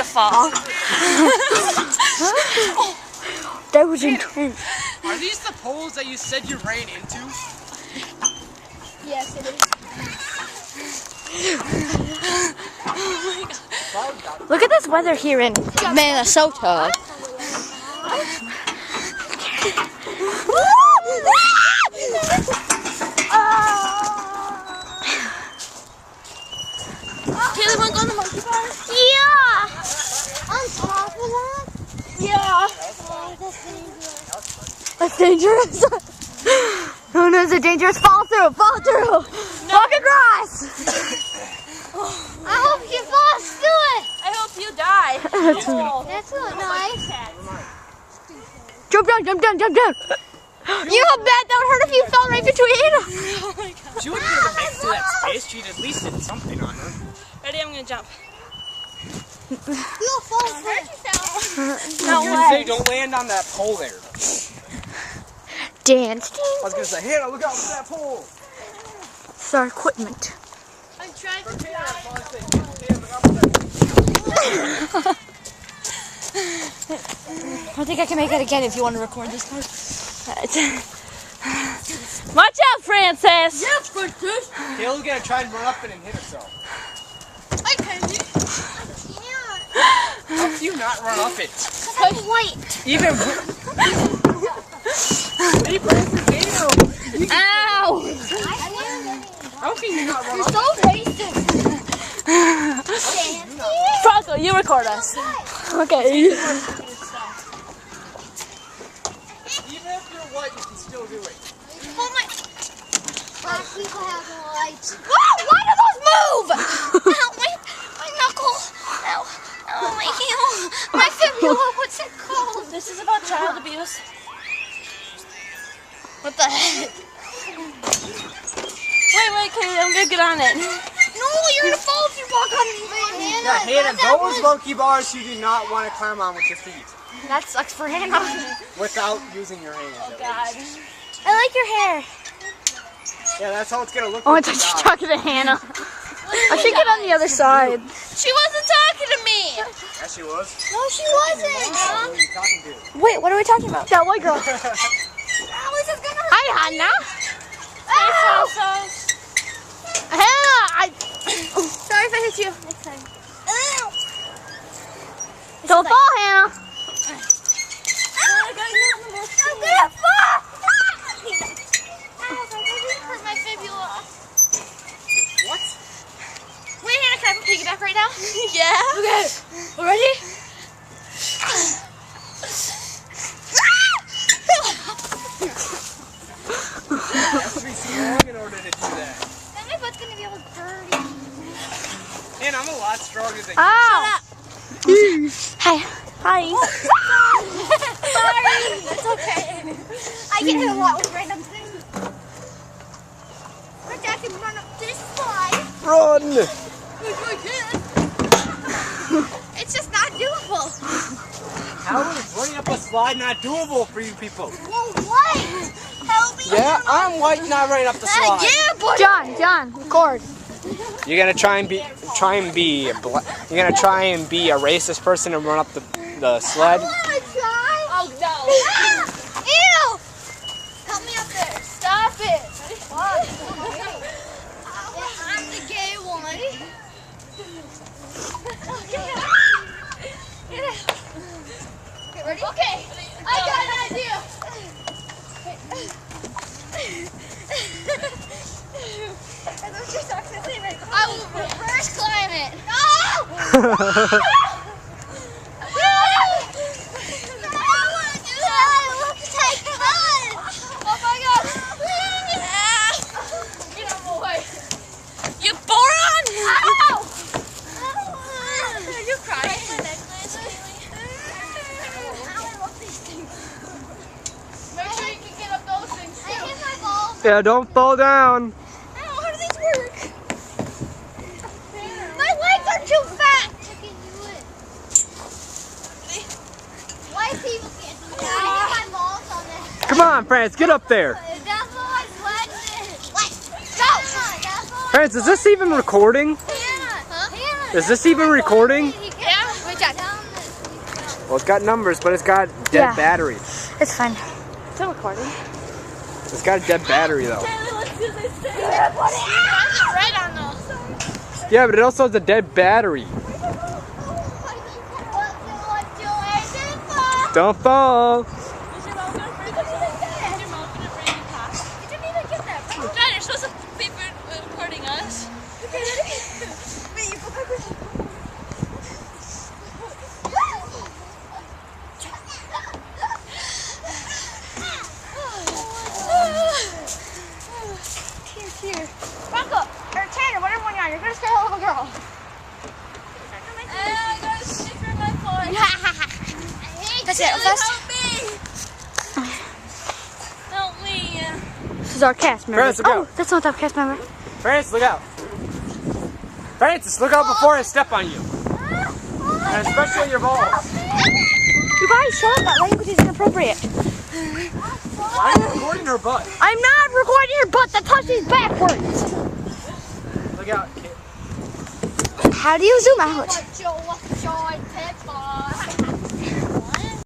fall. That was intense. Are these the poles that you said you ran into? Yes, it is. Look at this weather here in Minnesota. Taylor, want to go on the monkey bar? Yeah. On top of that? Yeah. Oh, that's dangerous. That's dangerous. Who knows a dangerous fall through? Fall through. No. Walk across. I hope you fall through it. I hope you die. That's so nice. Jump down, jump down, jump down. You know how bad that would hurt if you fell right between. Oh my god. She wouldn't be able to make it to that space. She'd at least did something on her. Ready? I'm gonna jump. You'll fall through. No I was gonna say, don't land on that pole there. Dance. I was gonna say, Hannah, look out for that pole. It's our equipment. I'm trying to I think I can make it again if you want to record this part. Watch out, Francis! Yes, Francis. Kayla's gonna try and run up it and hit herself. I can't. How do you not run up it? I'm white. Even. Hey, Francis, damn. Ow! How can you not run You're up so racist. Franco, you record us. Okay. Even if you're white, you can still do it. Oh my. Black people have no lights. Whoa, why do those move? Ow, my knuckle. Ow. Oh, my heel. My fibula. What's it called? This is about child abuse. What the heck? Wait, Kaylee, I'm gonna get on it. No, you're gonna fall if you walk on me. Yeah, Hannah, those monkey bars you do not want to climb on with your feet. That sucks for Hannah. Without using your hands. Oh God. I like your hair. Yeah, that's how it's gonna look. Oh, I like thought you you were die. talking to Hannah. I should get on the other side. She wasn't talking to me. Yeah, she was. No, she wasn't. Who are you talking to? Wait, what are we talking about? That white girl. Ow, this is gonna hurt. Hi, Hannah. Ow. Hannah, Sorry if I hit you. Next time. Ow. don't fall, Hannah. I'm gonna fall. Ow, I hurt my fibula. What? Wait, Hannah, can I piggyback right now? Yeah. Okay. Ready? You have to be strong in order to do that. Then my butt's gonna be all dirty. And I'm a lot stronger than you. Ow. Hi. Hi. Sorry. It's okay. I get hit a lot with random things. My dad can run up this slide. Run! It's just not doable. How is running up a slide not doable for you people? Well, what? Help me. Yeah, I'm white, not running up the slide. Yeah, boy. John, record. You're gonna try and be a racist person and run up the sled. I wanna try. Oh no. Ew! Help me up there. Stop it. I'm the gay one. Okay, ready? Okay. I got an idea. I will reverse climb it. No! You boron! You crying? Make sure you can get up those things I hit my ball. Yeah, don't fall down. How do these work? My legs are too fat. I can do it. White people can't do that. I got my balls on it. Come on, France, get up there. That's what my legs is. What? Go! That's what France, is this even recording? Hannah. Is this even recording? Yeah. Wait, Jack. Well, it's got numbers, but it's got dead battery. It's fine. Still recording. It's got a dead battery though. Let's do this thing. Right on those. Yeah, but it also has a dead battery. Don't fall. Is your mom gonna bring you pop? You didn't even get that. Dad, you're supposed to be recording us. Here. Bronco, or Tanner, whatever one you are, you're gonna stay a little girl. I gotta stick for my point. That's it, fast. Help me. This is our cast member. Francis, look Oh, out. that's not the cast member. Francis, look out. Francis, look out before I step on you. And especially your balls. You guys, shut up. That language is inappropriate. Why are you recording her butt? I'm not recording your butt. That touches backwards. Look out, kid. How do you zoom out?